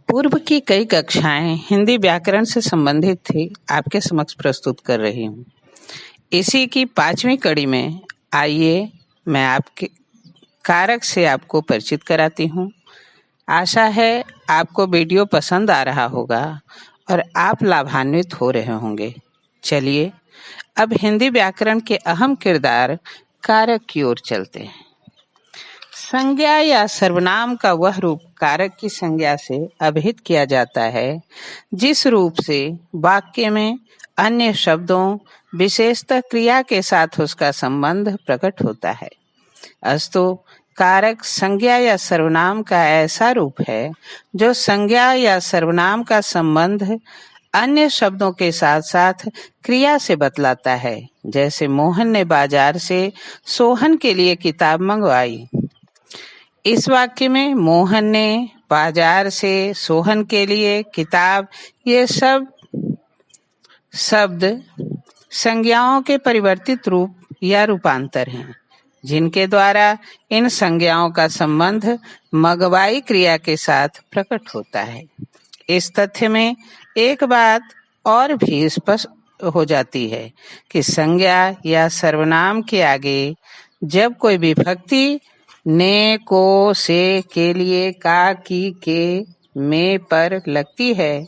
पूर्व की कई कक्षाएं हिंदी व्याकरण से संबंधित थी, आपके समक्ष प्रस्तुत कर रही हूँ। इसी की 5वीं कड़ी में आइए मैं आपके कारक से आपको परिचित कराती हूँ। आशा है आपको वीडियो पसंद आ रहा होगा और आप लाभान्वित हो रहे होंगे। चलिए अब हिंदी व्याकरण के अहम किरदार कारक की ओर चलते हैं। संज्ञा या सर्वनाम का वह रूप कारक की संज्ञा से अभिहित किया जाता है जिस रूप से वाक्य में अन्य शब्दों विशेषतः क्रिया के साथ उसका संबंध प्रकट होता है। अस्तु कारक संज्ञा या सर्वनाम का ऐसा रूप है जो संज्ञा या सर्वनाम का संबंध अन्य शब्दों के साथ साथ क्रिया से बतलाता है। जैसे मोहन ने बाजार से सोहन के लिए किताब मंगवाई। इस वाक्य में मोहन ने बाजार से सोहन के लिए किताब, ये सब शब्द संज्ञाओं के परिवर्तित रूप या रूपांतर हैं, जिनके द्वारा इन संज्ञाओं का संबंध मंगवाई क्रिया के साथ प्रकट होता है। इस तथ्य में एक बात और भी स्पष्ट हो जाती है कि संज्ञा या सर्वनाम के आगे जब कोई विभक्ति ने, को, से, के लिए, का, की, के, में पर लगती है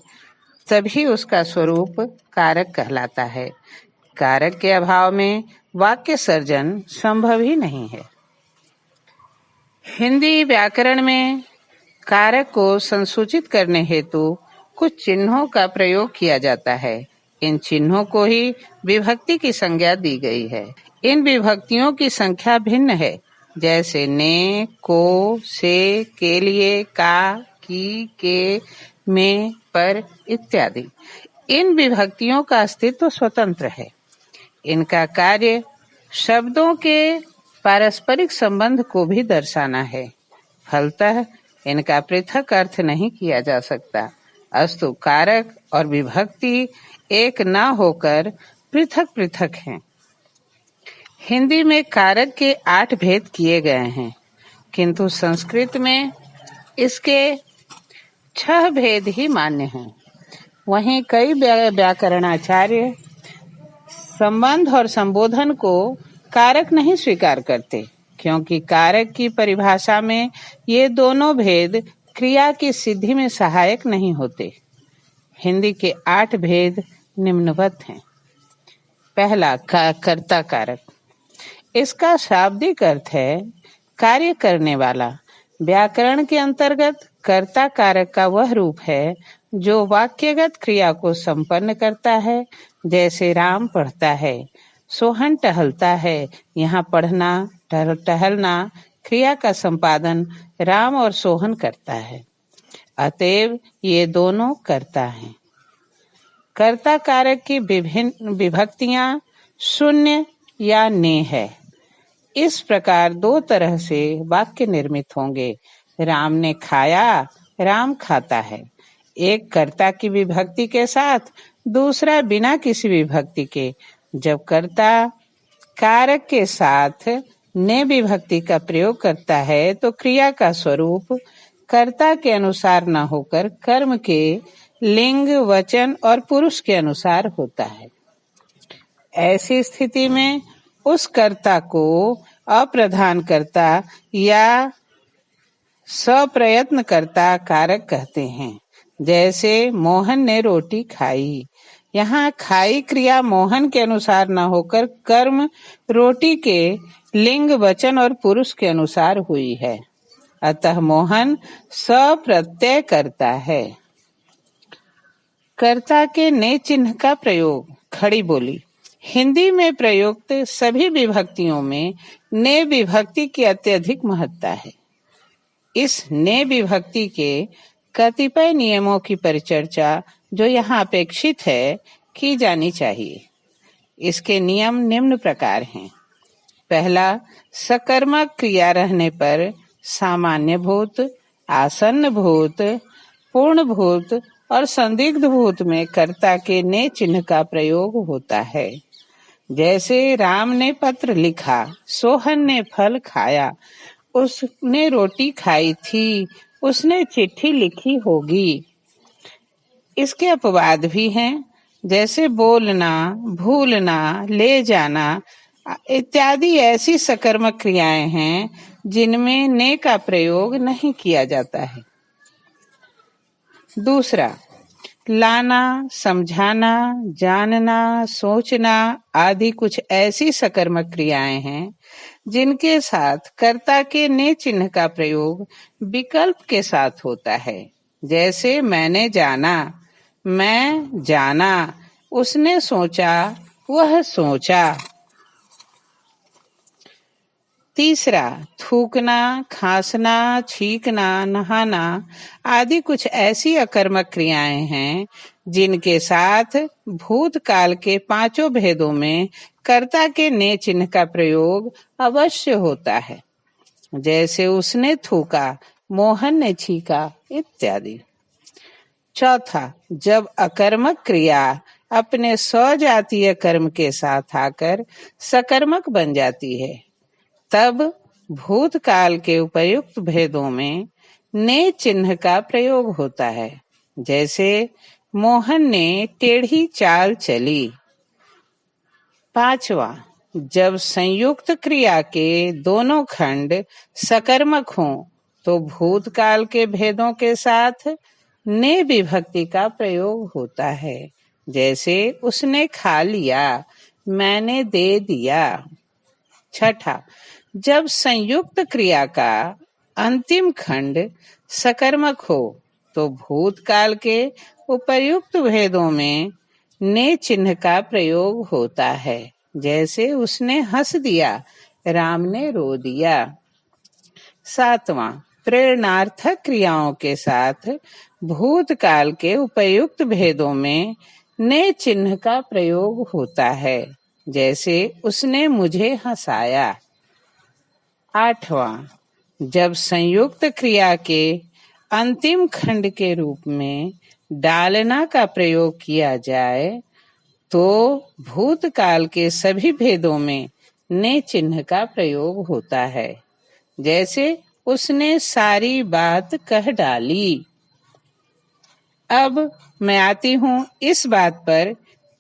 तभी उसका स्वरूप कारक कहलाता है। कारक के अभाव में वाक्य सर्जन संभव ही नहीं है। हिंदी व्याकरण में कारक को संसूचित करने हेतु कुछ चिन्हों का प्रयोग किया जाता है। इन चिन्हों को ही विभक्ति की संज्ञा दी गई है। इन विभक्तियों की संख्या भिन्न है, जैसे ने, को, से, के लिए, का, की, के, में, पर इत्यादि। इन विभक्तियों का अस्तित्व स्वतंत्र है। इनका कार्य शब्दों के पारस्परिक संबंध को भी दर्शाना है। फलतः इनका पृथक अर्थ नहीं किया जा सकता। अस्तु कारक और विभक्ति एक न होकर पृथक पृथक हैं। हिंदी में कारक के 8 भेद किए गए हैं, किंतु संस्कृत में इसके 6 भेद ही मान्य हैं। वहीं कई व्याकरणाचार्य संबंध और संबोधन को कारक नहीं स्वीकार करते, क्योंकि कारक की परिभाषा में ये दोनों भेद क्रिया की सिद्धि में सहायक नहीं होते। हिंदी के 8 भेद निम्नवत हैं। पहला, कर्ता कारक। इसका शाब्दिक अर्थ है कार्य करने वाला। व्याकरण के अंतर्गत कर्ता कारक का वह रूप है जो वाक्यगत क्रिया को संपन्न करता है। जैसे राम पढ़ता है, सोहन टहलता है। यहाँ पढ़ना, टहलना क्रिया का संपादन राम और सोहन करता है। अतएव ये दोनों कर्ता हैं। कर्ता कारक की विभिन्न विभक्तियां शून्य या ने है। इस प्रकार 2 तरह से वाक्य निर्मित होंगे। राम ने खाया, राम खाता है। एक कर्ता की विभक्ति के साथ, दूसरा बिना किसी विभक्ति के। जब कर्ता कारक के साथ ने विभक्ति का प्रयोग करता है तो क्रिया का स्वरूप कर्ता के अनुसार न होकर कर्म के लिंग, वचन और पुरुष के अनुसार होता है। ऐसी स्थिति में उस कर्ता को अप्रधान कर्ता या सप्रयत्न कर्ता कारक कहते हैं। जैसे मोहन ने रोटी खाई। यहाँ खाई क्रिया मोहन के अनुसार न होकर कर्म रोटी के लिंग, वचन और पुरुष के अनुसार हुई है। अतः मोहन सप्रत्यय करता है। कर्ता के ने चिन्ह का प्रयोग। खड़ी बोली। हिंदी में प्रयुक्त सभी विभक्तियों में ने विभक्ति की अत्यधिक महत्ता है। इस ने विभक्ति के कतिपय नियमों की परिचर्चा जो यहाँ अपेक्षित है की जानी चाहिए। इसके नियम निम्न प्रकार हैं। पहला, सकर्मक क्रिया रहने पर सामान्य भूत, आसन्न भूत, पूर्ण भूत और संदिग्ध भूत में कर्ता के ने चिन्ह का प्रयोग होता है। जैसे राम ने पत्र लिखा, सोहन ने फल खाया, उसने रोटी खाई थी, उसने चिट्ठी लिखी होगी। इसके अपवाद भी हैं, जैसे बोलना, भूलना, ले जाना इत्यादि ऐसी सकर्मक क्रियाएं हैं जिनमें ने का प्रयोग नहीं किया जाता है। दूसरा, लाना, समझाना, जानना, सोचना आदि कुछ ऐसी सकर्मक क्रियाएं हैं जिनके साथ कर्ता के ने चिन्ह का प्रयोग विकल्प के साथ होता है। जैसे मैंने जाना, मैं जाना, उसने सोचा, वह सोचा। तीसरा, थूकना, खांसना, छींकना, नहाना आदि कुछ ऐसी अकर्मक क्रियाएं हैं जिनके साथ भूतकाल के पांचों भेदों में कर्ता के ने चिन्ह का प्रयोग अवश्य होता है। जैसे उसने थूका, मोहन ने छींका इत्यादि। चौथा, जब अकर्मक क्रिया अपने स्वजातीय कर्म के साथ आकर सकर्मक बन जाती है, तब भूतकाल के उपयुक्त भेदों में ने चिन्ह का प्रयोग होता है। जैसे मोहन ने टेढ़ी चाल चली। पांचवा, जब संयुक्त क्रिया के दोनों खंड सकर्मक हों तो भूतकाल के भेदों के साथ ने विभक्ति का प्रयोग होता है। जैसे उसने खा लिया, मैंने दे दिया। छठा, जब संयुक्त क्रिया का अंतिम खंड सकर्मक हो तो भूतकाल के उपर्युक्त भेदों में ने चिन्ह का प्रयोग होता है। जैसे उसने हंस दिया, राम ने रो दिया। सातवां, प्रेरणार्थक क्रियाओं के साथ भूतकाल के उपयुक्त भेदों में ने चिन्ह का प्रयोग होता है। जैसे उसने मुझे हंसाया। आठवां, जब संयुक्त क्रिया के अंतिम खंड के रूप में डालना का प्रयोग किया जाए तो भूतकाल के सभी भेदों में ने चिन्ह का प्रयोग होता है। जैसे उसने सारी बात कह डाली। अब मैं आती हूँ इस बात पर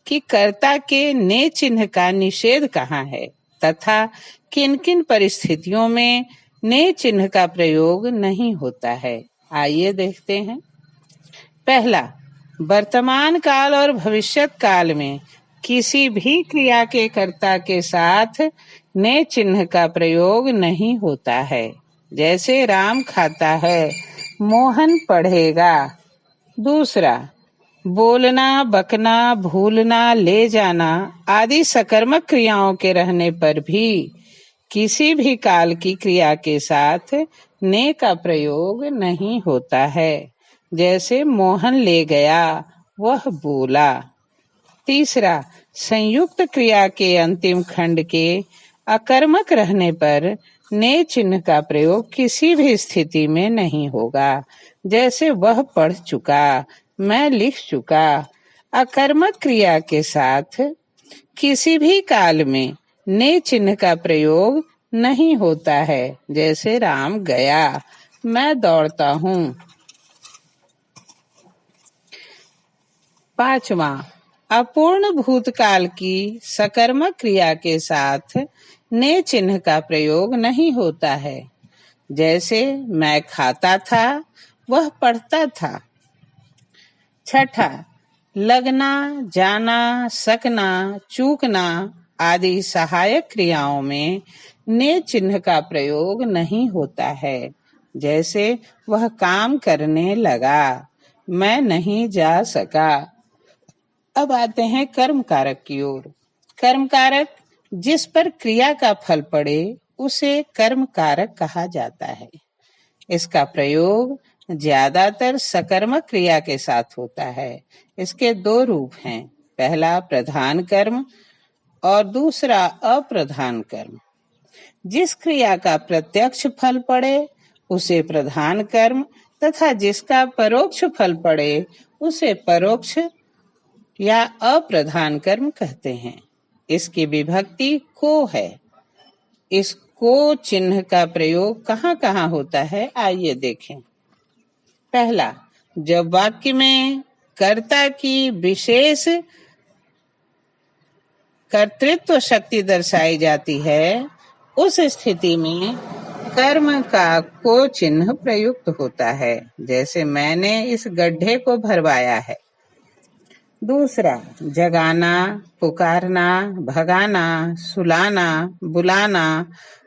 कि कर्ता के ने चिन्ह का निषेध कहाँ है तथा किन किन परिस्थितियों में ने चिन्ह का प्रयोग नहीं होता है। आइए देखते हैं। पहला, वर्तमान काल और भविष्यत काल में किसी भी क्रिया के कर्ता के साथ ने चिन्ह का प्रयोग नहीं होता है। जैसे राम खाता है, मोहन पढ़ेगा। दूसरा, बोलना, बकना, भूलना, ले जाना आदि सकर्मक क्रियाओं के रहने पर भी किसी भी काल की क्रिया के साथ ने का प्रयोग नहीं होता है। जैसे मोहन ले गया, वह बोला। तीसरा, संयुक्त क्रिया के अंतिम खंड के अकर्मक रहने पर ने चिन्ह का प्रयोग किसी भी स्थिति में नहीं होगा। जैसे वह पढ़ चुका, मैं लिख चुका। अकर्मक क्रिया के साथ किसी भी काल में ने चिन्ह का प्रयोग नहीं होता है। जैसे राम गया, मैं दौड़ता हूँ। पांचवा, अपूर्ण भूतकाल की सकर्मक क्रिया के साथ ने चिन्ह का प्रयोग नहीं होता है। जैसे मैं खाता था, वह पढ़ता था। छठा, लगना, जाना, सकना, चूकना आदि सहायक क्रियाओं में ने चिन्ह का प्रयोग नहीं होता है। जैसे वह काम करने लगा, मैं नहीं जा सका। अब आते हैं कर्म कारक की ओर। कर्म कारक जिस पर क्रिया का फल पड़े उसे कर्म कारक कहा जाता है। इसका प्रयोग ज्यादातर सकर्मक क्रिया के साथ होता है। इसके दो रूप हैं, पहला प्रधान कर्म और दूसरा अप्रधान कर्म। जिस क्रिया का प्रत्यक्ष फल पड़े उसे प्रधान कर्म तथा जिसका परोक्ष फल पड़े उसे परोक्ष या अप्रधान कर्म कहते हैं। इसकी विभक्ति को है। इस को चिन्ह का प्रयोग कहाँ कहाँ होता है, आइए देखें। पहला, जब वाक्य में कर्ता की विशेष कर्तृत्व शक्ति दर्शाई जाती है, उस स्थिति में कर्म का को चिन्ह प्रयुक्त होता है, जैसे मैंने इस गड्ढे को भरवाया है। दूसरा, जगाना, पुकारना, भगाना, सुलाना, बुलाना,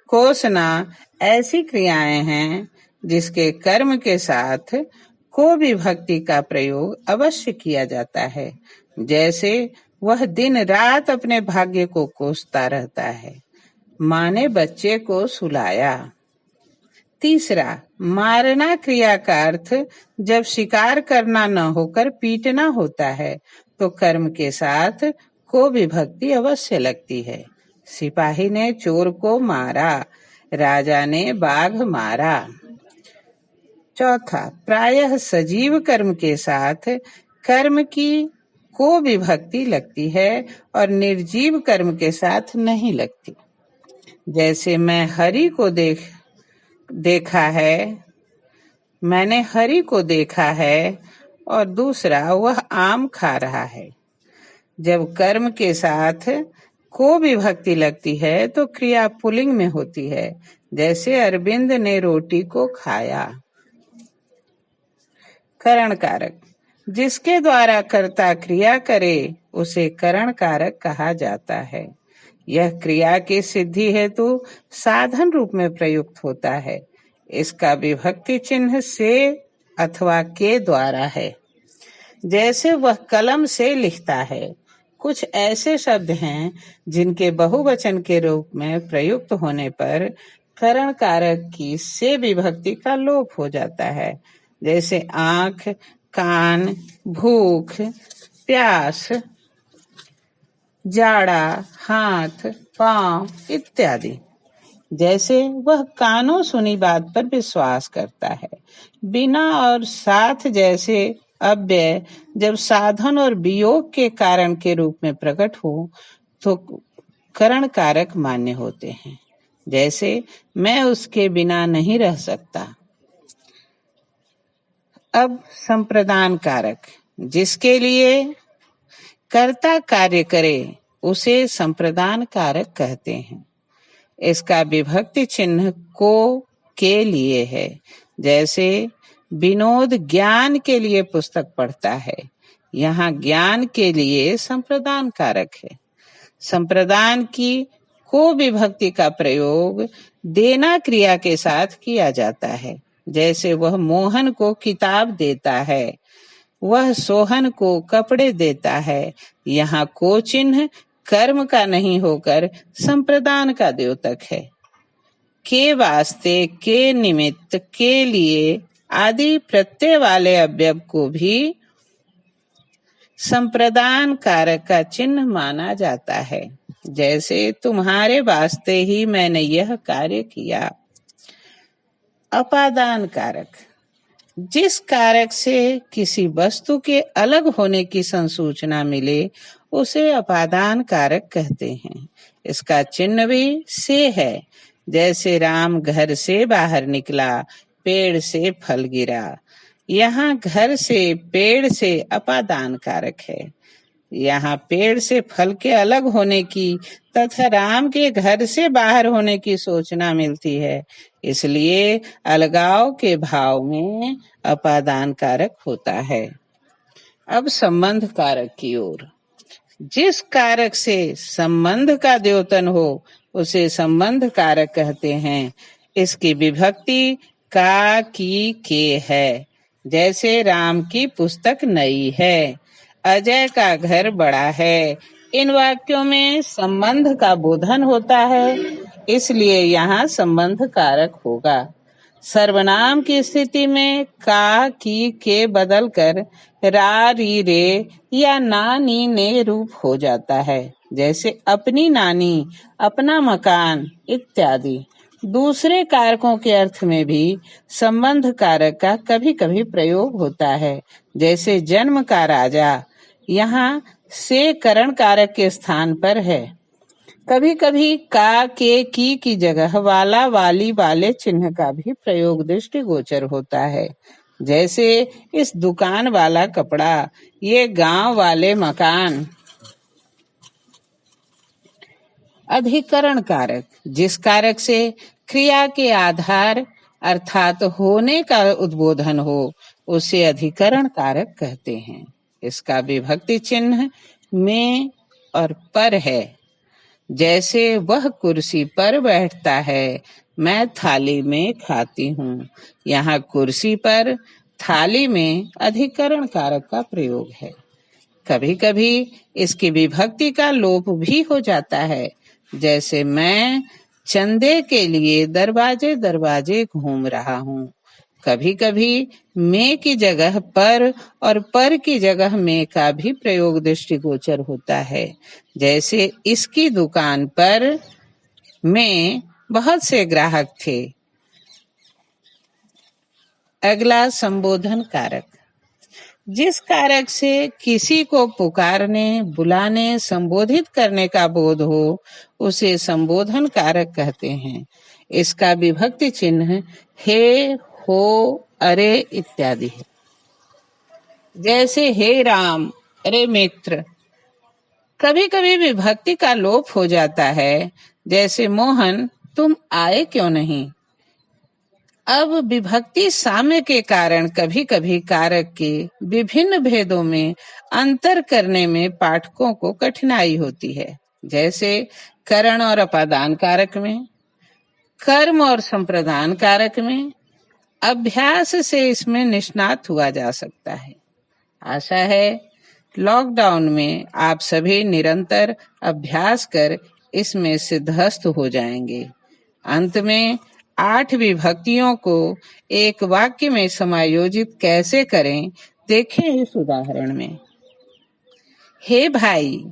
कोसना ऐसी क्रियाएं हैं जिसके कर्म के साथ को विभक्ति का प्रयोग अवश्य किया जाता है, जैसे वह दिन रात अपने भाग्य को कोसता रहता है। माँ ने बच्चे को सुलाया। तीसरा, मारना क्रिया का अर्थ जब शिकार करना न होकर पीटना होता है तो कर्म के साथ को विभक्ति अवश्य लगती है। सिपाही ने चोर को मारा, राजा ने बाघ मारा। चौथा, प्रायः सजीव कर्म के साथ कर्म की को विभक्ति लगती है और निर्जीव कर्म के साथ नहीं लगती, जैसे मैं हरि को देखा है, मैंने हरि को देखा है, और दूसरा, वह आम खा रहा है। जब कर्म के साथ को विभक्ति लगती है तो क्रिया पुल्लिंग में होती है, जैसे अरविंद ने रोटी को खाया। करण कारक, जिसके द्वारा कर्ता क्रिया करे उसे करण कारक कहा जाता है। यह क्रिया की सिद्धि हेतु साधन रूप में प्रयुक्त होता है। इसका विभक्ति चिन्ह से अथवा के द्वारा है, जैसे वह कलम से लिखता है। कुछ ऐसे शब्द हैं जिनके बहुवचन के रूप में प्रयुक्त होने पर करण कारक की से विभक्ति का लोप हो जाता है, जैसे आंख, कान, भूख, प्यास, जाड़ा, हाथ, पांव इत्यादि। जैसे वह कानों सुनी बात पर विश्वास करता है। बिना और साथ जैसे अव्यय जब साधन और वियोग के कारण के रूप में प्रकट हो तो करण कारक मान्य होते हैं, जैसे मैं उसके बिना नहीं रह सकता। अब संप्रदान कारक, जिसके लिए कर्ता कार्य करे उसे संप्रदान कारक कहते हैं। इसका विभक्ति चिन्ह को के लिए है, जैसे विनोद ज्ञान के लिए पुस्तक पढ़ता है। यहाँ ज्ञान के लिए संप्रदान कारक है। संप्रदान की को विभक्ति का प्रयोग देना क्रिया के साथ किया जाता है, जैसे वह मोहन को किताब देता है, वह सोहन को कपड़े देता है। यहाँ को चिन्ह कर्म का नहीं होकर संप्रदान का द्योतक है। के वास्ते, के निमित्त, के लिए आदि प्रत्यय वाले अव्यय को भी संप्रदान कारक का चिन्ह माना जाता है, जैसे तुम्हारे वास्ते ही मैंने यह कार्य किया। अपादान कारक, जिस कारक से किसी वस्तु के अलग होने की संसूचना मिले उसे अपादान कारक कहते हैं। इसका चिन्ह भी से है, जैसे राम घर से बाहर निकला, पेड़ से फल गिरा। यहाँ घर से पेड़ से अपादान कारक है। यहाँ पेड़ से फल के अलग होने की तथा राम के घर से बाहर होने की सूचना मिलती है, इसलिए अलगाव के भाव में अपादान कारक होता है। अब संबंध कारक की ओर। जिस कारक से संबंध का द्योतन हो उसे संबंध कारक कहते हैं। इसकी विभक्ति का की के है, जैसे राम की पुस्तक नई है, अजय का घर बड़ा है। इन वाक्यों में संबंध का बोधन होता है, इसलिए यहाँ संबंध कारक होगा। सर्वनाम की स्थिति में का की के बदलकर रा री रे या ना नी ने रूप हो जाता है, जैसे अपनी नानी, अपना मकान इत्यादि। दूसरे कारकों के अर्थ में भी संबंध कारक का कभी कभी प्रयोग होता है, जैसे जन्म का राजा, यहाँ से करण कारक के स्थान पर है। कभी कभी का के की जगह वाला, वाली, वाले चिन्ह का भी प्रयोग दृष्टिगोचर होता है, जैसे इस दुकान वाला कपड़ा, ये गांव वाले मकान। अधिकरण कारक, जिस कारक से क्रिया के आधार अर्थात होने का उद्बोधन हो, उसे अधिकरण कारक कहते हैं। इसका विभक्ति चिन्ह में और पर है। जैसे वह कुर्सी पर बैठता है, मैं थाली में खाती हूँ। यहाँ कुर्सी पर, थाली में अधिकरण कारक का प्रयोग है। कभी कभी इसकी विभक्ति का लोप भी हो जाता है। जैसे मैं चंदे के लिए दरवाजे दरवाजे घूम रहा हूँ। कभी कभी में की जगह पर और पर की जगह में का भी प्रयोग दृष्टिगोचर होता है। जैसे इसकी दुकान पर में बहुत से ग्राहक थे। अगला संबोधन कारक, जिस कारक से किसी को पुकारने, बुलाने, संबोधित करने का बोध हो, उसे संबोधन कारक कहते हैं। इसका विभक्ति चिन्ह हे, हो, अरे इत्यादि है। जैसे हे राम, अरे मित्र। कभी कभी विभक्ति का लोप हो जाता है। जैसे मोहन, तुम आए क्यों नहीं। अब विभक्ति साम्य के कारण कभी कभी कारक के विभिन्न भेदों में अंतर करने में पाठकों को कठिनाई होती है। जैसे करण और अपादान कारक में, कर्म और संप्रदान कारक में। अभ्यास से इसमें निष्णात हुआ जा सकता है। आशा है लॉकडाउन में आप सभी निरंतर अभ्यास कर इसमें सिद्धहस्त हो जाएंगे। अंत में 8 विभक्तियों को एक वाक्य में समायोजित कैसे करें, देखें इस उदाहरण में। हे भाई,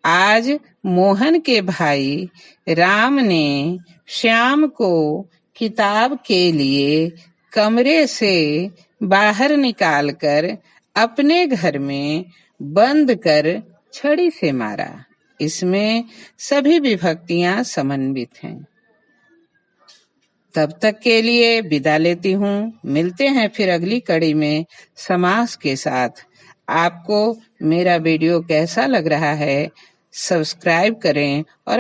आज मोहन के भाई राम ने श्याम को किताब के लिए कमरे से बाहर निकालकर अपने घर में बंद कर छड़ी से मारा। इसमें सभी विभक्तियां समन्वित हैं। तब तक के लिए विदा लेती हूँ। मिलते हैं फिर अगली कड़ी में समास के साथ। आपको मेरा वीडियो कैसा लग रहा है, सब्सक्राइब करें और